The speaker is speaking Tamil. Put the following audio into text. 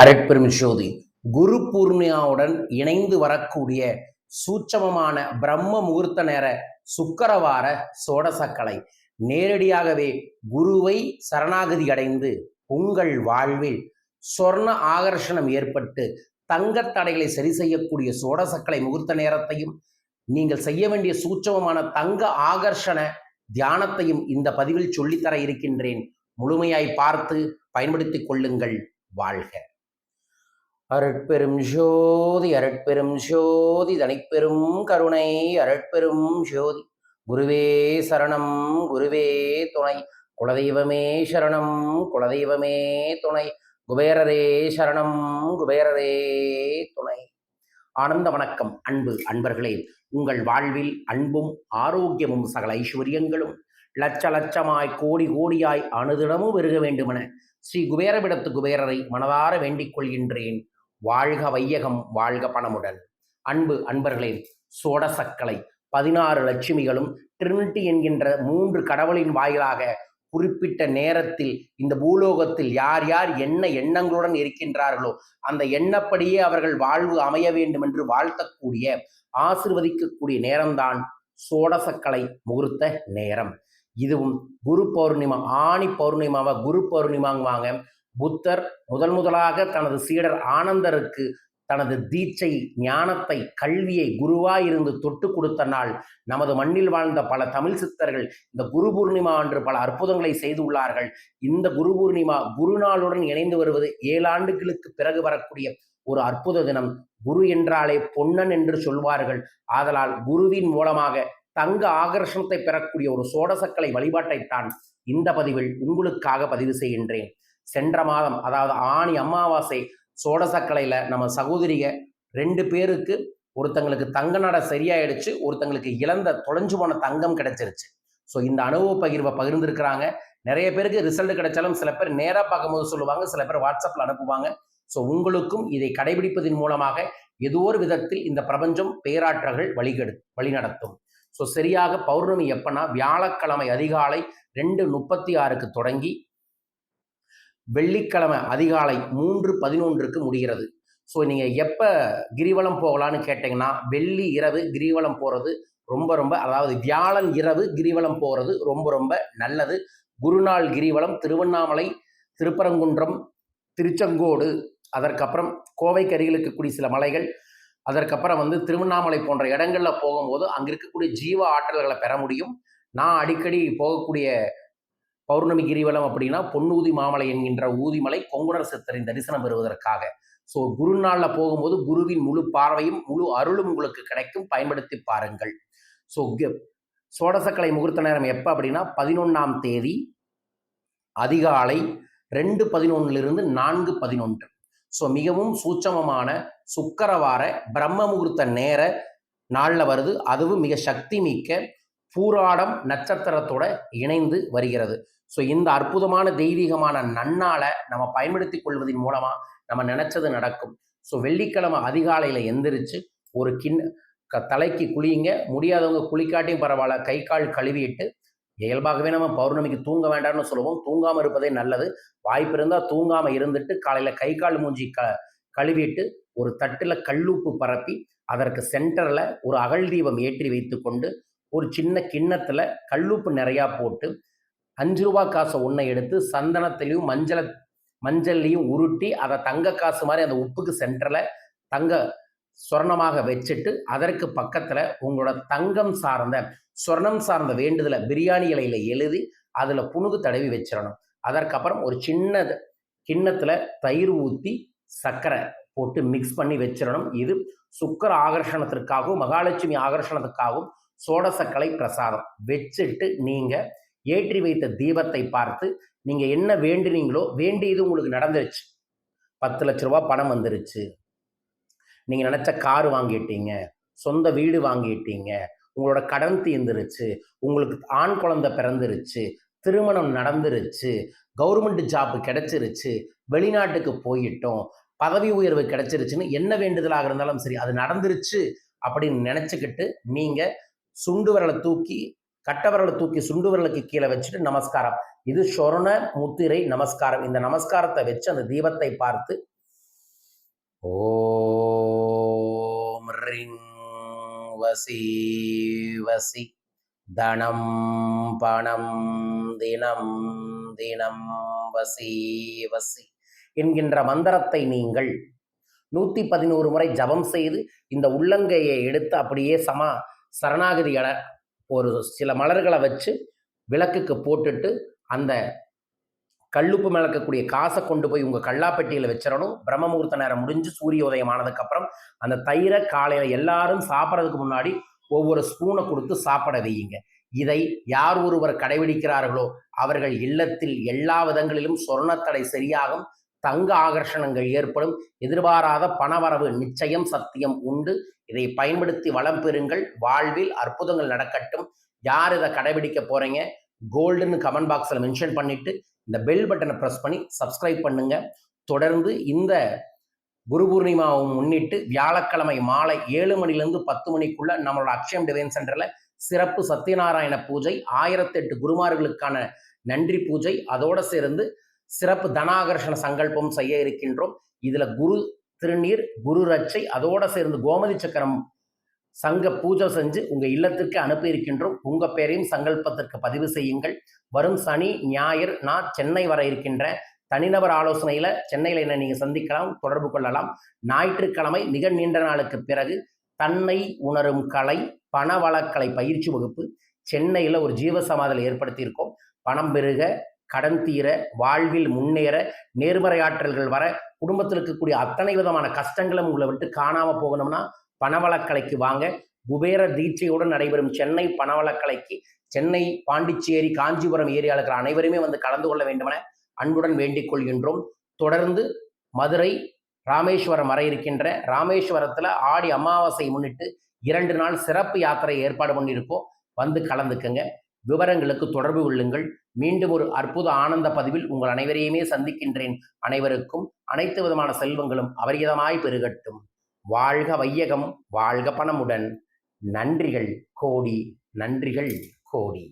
அருட்பெரும் ஜோதி குரு பூர்ணிமாவுடன் இணைந்து வரக்கூடிய சூட்சமமான பிரம்ம முகூர்த்த நேர சுக்கரவார சோடசக்கலை நேரடியாகவே குருவை சரணாகதி அடைந்து உங்கள் வாழ்வில் சொர்ண ஆகர்ஷணம் ஏற்பட்டு தங்கத் தடைகளை சரி செய்யக்கூடிய சோடசக்கலை முகூர்த்த நேரத்தையும் நீங்கள் செய்ய வேண்டிய சூட்சமமான தங்க ஆகர்ஷண தியானத்தையும் இந்த பதிவில் சொல்லித்தர இருக்கின்றேன். முழுமையாய் பார்த்து பயன்படுத்திக் கொள்ளுங்கள். வாழ்க. அருட்பெரும் ஜோதி அருட்பெரும் ஜோதி தனிப்பெரும் கருணை அருட்பெரும் ஜோதி. குருவே சரணம் குருவே துணை. குலதெய்வமே சரணம் குலதெய்வமே துணை. குபேரரே சரணம் குபேரரே துணை. ஆனந்த வணக்கம் அன்பு அன்பர்களே. உங்கள் வாழ்வில் அன்பும் ஆரோக்கியமும் சகல ஐஸ்வர்யங்களும் லட்ச லட்சமாய் கோடி கோடியாய் அனுதினமும் பெருக வேண்டுமென ஸ்ரீ குபேரபிடத்து குபேரரை மனதார வேண்டிக் கொள்கின்றேன். வாழ்க வையகம் வாழ்க பணமுடன். அன்பு அன்பர்களே, சோடசக்கலை 16 லட்சுமிகளும் ட்ரினிட்டி என்கின்ற 3 கடவுளின் வாயிலாக குறிப்பிட்ட நேரத்தில் இந்த பூலோகத்தில் யார் யார் என்ன எண்ணங்களுடன் இருக்கின்றார்களோ அந்த எண்ணப்படியே அவர்கள் வாழ்வு அமைய வேண்டும் என்று வாழ்த்தக்கூடிய ஆசிர்வதிக்கக்கூடிய நேரம்தான் சோடசக்கலை முகூர்த்த நேரம். இதுவும் குரு பௌர்ணிமா, ஆணி பௌர்ணிமாவை குரு பௌர்ணிமாங்குவாங்க. புத்தர் முதலாக தனது சீடர் ஆனந்தருக்கு தனது தீட்சை ஞானத்தை கல்வியை குருவாயிருந்து தொட்டு கொடுத்த நாள். நமது மண்ணில் வாழ்ந்த பல தமிழ் சித்தர்கள் இந்த குரு பூர்ணிமா என்று பல அற்புதங்களை செய்துள்ளார்கள். இந்த குரு பூர்ணிமா குருநாளுடன் இணைந்து வருவது 7 ஆண்டுகளுக்கு பிறகு வரக்கூடிய ஒரு அற்புத தினம். குரு என்றாலே பொன்னன் என்று சொல்வார்கள். ஆதலால் குருவின் மூலமாக தங்க ஆகர்ஷணத்தை பெறக்கூடிய ஒரு சோடசக்கலை வழிபாட்டைத்தான் இந்த பதிவில் உங்களுக்காக பதிவு செய்கின்றேன். சென்ற மாதம், அதாவது ஆணி அமாவாசை சோடசக்கலையில நம்ம சகோதரிக 2 பேருக்கு ஒருத்தங்களுக்கு தங்க நட சரியாயிடுச்சு, ஒருத்தங்களுக்கு இழந்த தொலைஞ்சு போன தங்கம் கிடைச்சிருச்சு. ஸோ இந்த அனுபவ பகிர்வை பகிர்ந்துருக்கிறாங்க. நிறைய பேருக்கு ரிசல்ட் கிடைச்சாலும் சில பேர் நேராக பார்க்கும்போது சொல்லுவாங்க, சில பேர் வாட்ஸ்அப்பில் அனுப்புவாங்க. ஸோ உங்களுக்கும் இதை கடைபிடிப்பதன் மூலமாக ஏதோ ஒரு விதத்தில் இந்த பிரபஞ்சம் பேராற்றல்கள் வழிநடத்தும். ஸோ சரியாக பௌர்ணமி எப்பன்னா வியாழக்கிழமை அதிகாலை 2:36க்கு தொடங்கி வெள்ளிக்கிழமை அதிகாலை 3:11க்கு முடிகிறது. ஸோ நீங்கள் எப்போ கிரிவலம் போகலான்னு கேட்டிங்கன்னா வெள்ளி இரவு கிரிவலம் போகிறது ரொம்ப அதாவது வியாழன் இரவு கிரிவலம் போகிறது ரொம்ப நல்லது. குருநாள் கிரிவலம் திருவண்ணாமலை, திருப்பரங்குன்றம், திருச்செங்கோடு, அதற்கப்புறம் கோவைக்கு அருகில் இருக்கக்கூடிய சில மலைகள், அதற்கப்புறம் திருவண்ணாமலை போன்ற இடங்களில் போகும்போது அங்கே இருக்கக்கூடிய ஜீவ ஆற்றல்களை பெற முடியும். நான் அடிக்கடி போகக்கூடிய பௌர்ணமி கிரிவலம் அப்படின்னா பொன்னூதி மாமலை என்கின்ற ஊதிமலை கொங்குணர் சித்தரின் தரிசனம் பெறுவதற்காக. ஸோ குருநாளில் போகும்போது குருவின் முழு பார்வையும் முழு அருளும் உங்களுக்கு கிடைக்கும். பயன்படுத்தி பாருங்கள். ஸோ சோடசக்கலை முகூர்த்த நேரம் எப்போ அப்படின்னா 11ஆம் தேதி அதிகாலை 2:11 4:11. ஸோ மிகவும் சூட்சமமான சுக்கரவார பிரம்ம முகூர்த்த நேர நாளில் வருது. அதுவும் மிக சக்தி மிக்க பூராடம் நட்சத்திரத்தோட இணைந்து வருகிறது. ஸோ இந்த அற்புதமான தெய்வீகமான நன்னாளை நம்ம பயன்படுத்தி கொள்வதன் மூலமாக நம்ம நினைச்சது நடக்கும். ஸோ வெள்ளிக்கிழமை அதிகாலையில் எந்திரிச்சு ஒரு தலைக்கு குளியுங்க. முடியாதவங்க குளிக்காட்டியும் பரவாயில்ல, கை கால் கழுவிட்டு, இயல்பாகவே நம்ம பௌர்ணமிக்கு தூங்க வேண்டாம்னு சொல்லுவோம், தூங்காமல் இருப்பதே நல்லது. வாய்ப்பு இருந்தால் தூங்காமல் இருந்துட்டு காலையில் கை கால் மூஞ்சி கழுவிட்டு ஒரு தட்டில் கல்லுப்பு பரப்பி அதற்கு சென்டரில் ஒரு அகல் தீபம் ஏற்றி வைத்து கொண்டு ஒரு சின்ன கிண்ணத்தில் கல்லுப்பு நிறையா போட்டு 5 ரூபா காசை ஒன்றை எடுத்து சந்தனத்திலையும் மஞ்சள்லையும் உருட்டி அதை தங்க காசு மாதிரி அந்த உப்புக்கு சென்டரில் தங்க சொர்ணமாக வச்சுட்டு அதற்கு பக்கத்தில் உங்களோட தங்கம் சார்ந்த சொர்ணம் சார்ந்த வேண்டுதலை பிரியாணி இலையில் எழுதி அதில் புணுகு தடவி வச்சிடணும். அதற்கப்புறம் ஒரு சின்ன கிண்ணத்தில் தயிர் ஊற்றி சர்க்கரை போட்டு மிக்ஸ் பண்ணி வச்சிடணும். இது சுக்கர ஆகர்ஷணத்திற்காகவும் மகாலட்சுமி ஆகர்ஷணத்துக்காகவும் சோடசக்கலை பிரசாதம் வச்சுட்டு நீங்கள் ஏற்றி வைத்த தீபத்தை பார்த்து நீங்கள் என்ன வேண்டினீங்களோ வேண்டியது உங்களுக்கு நடந்துருச்சு. 10 லட்ச ரூபா பணம் வந்துருச்சு, நீங்கள் நினச்ச காரு வாங்கிட்டீங்க, சொந்த வீடு வாங்கிட்டீங்க, உங்களோட கடன் தீர்ந்துருச்சு, உங்களுக்கு ஆண் குழந்தை பிறந்துருச்சு, திருமணம் நடந்துருச்சு, கவர்மெண்ட் ஜாப் கிடைச்சிருச்சு, வெளிநாட்டுக்கு போயிட்டோம், பதவி உயர்வு கிடைச்சிருச்சுன்னு என்ன வேண்டுதலாக இருந்தாலும் சரி அது நடந்துருச்சு அப்படின்னு நினச்சிக்கிட்டு நீங்கள் சுண்டு விரலை தூக்கி கட்டவரலை தூக்கி சுண்டு விரலுக்கு கீழே வச்சுட்டு நமஸ்காரம். இது சொர்ண முத்திரை நமஸ்காரம். இந்த நமஸ்காரத்தை வச்சு அந்த தீபத்தை பார்த்து ஓம் ரிங் வசி வசி தனம் பணம் தினம் தினம் வசி வசி என்கின்ற மந்திரத்தை நீங்கள் 111 முறை ஜபம் செய்து இந்த உள்ளங்கையை எடுத்து அப்படியே சரணாகதி ஒரு சில மலர்களை வச்சு விளக்குக்கு போட்டுட்டு அந்த கல்லுப்பு மேல இருக்கக்கூடிய காசை கொண்டு போய் உங்கள் கல்லாப்பெட்டியில் வச்சிடணும். பிரம்ம முகூர்த்த நேரம் முடிஞ்சு சூரிய உதயம் ஆனதுக்கப்புறம் அந்த தயிரை காலையில் எல்லாரும் சாப்பிட்றதுக்கு முன்னாடி ஒவ்வொரு ஸ்பூனை கொடுத்து சாப்பிட வையுங்க. இதை யார் ஒருவர் கடைபிடிக்கிறார்களோ அவர்கள் இல்லத்தில் எல்லா விதங்களிலும் சொர்ணத்தடை சரியாகும், தங்க ஆகர்ஷணங்கள் ஏற்படும், எதிர்பாராத பணவரவு நிச்சயம் சத்தியம் உண்டு. இதை பயன்படுத்தி வளம் பெறுங்கள், வாழ்வில் அற்புதங்கள் நடக்கட்டும். யார் இதை கடைபிடிக்க போறீங்க கோல்டுன்னு கமெண்ட் பாக்ஸில் மென்ஷன் பண்ணிட்டு இந்த பெல் பட்டனை ப்ரெஸ் பண்ணி சப்ஸ்கிரைப் பண்ணுங்க. தொடர்ந்து இந்த குரு பூர்ணிமாவை முன்னிட்டு வியாழக்கிழமை மாலை 7 மணிலேருந்து 10 மணிக்குள்ள நம்மளோட அக்ஷயம் டிவைன் சென்டர்ல சிறப்பு சத்யநாராயண பூஜை, 1008 குருமார்களுக்கான நன்றி பூஜை, அதோட சேர்ந்து சிறப்பு தனாகர்ஷண சங்கல்பம் செய்ய இருக்கின்றோம். இதுல குரு திருநீர், குரு ரட்சை, அதோட சேர்ந்து கோமதி சக்கரம் சங்க பூஜை செஞ்சு உங்க இல்லத்திற்கு அனுப்பி இருக்கின்றோம். உங்க பேரையும் சங்கல்பத்திற்கு பதிவு செய்யுங்கள். வரும் சனி ஞாயிறு நான் சென்னை வர இருக்கின்ற தனிநபர் ஆலோசனையில சென்னையில் என்ன நீங்க சந்திக்கலாம், தொடர்பு கொள்ளலாம். ஞாயிற்றுக்கிழமை மிக நீண்ட நாளுக்கு பிறகு தன்னை உணரும் கலை பணவளக்கலை பயிற்சி வகுப்பு சென்னையில் ஒரு ஜீவசமாதியில் ஏற்படுத்தியிருக்கோம். பணம் பெருக, கடன் தீர, வாழ்வில் முன்னேற, நேர்மறையாற்றல்கள் வர, குடும்பத்தில் இருக்கக்கூடிய அத்தனை விதமான கஷ்டங்களும் உங்களை விட்டு காணாம போகணும்னா பணவளக்கலைக்கு வாங்க. குபேர தீட்சையுடன் நடைபெறும் சென்னை பணவளக்கலைக்கு சென்னை, பாண்டிச்சேரி, காஞ்சிபுரம் ஏரியாவில் இருக்கிற அனைவருமே வந்து கலந்து கொள்ள வேண்டுமென அன்புடன் வேண்டிக் கொள்கின்றோம். தொடர்ந்து மதுரை, ராமேஸ்வரம் வர இருக்கின்ற ராமேஸ்வரத்தில் ஆடி அமாவாசை முன்னிட்டு 2 நாள் சிறப்பு யாத்திரை ஏற்பாடு பண்ணியிருக்கோம். வந்து கலந்துக்குங்க. விவரங்களுக்கு தொடர்பு கொள்ளுங்கள். மீண்டும் ஒரு அற்புத ஆனந்த பதிவில் உங்கள் அனைவரையுமே சந்திக்கின்றேன். அனைவருக்கும் அனைத்து விதமான செல்வங்களும் அபரிதமாய் பெருகட்டும். வாழ்க வையகம், வாழ்க பணமுடன். நன்றிகள் கோடி, நன்றிகள் கோடி.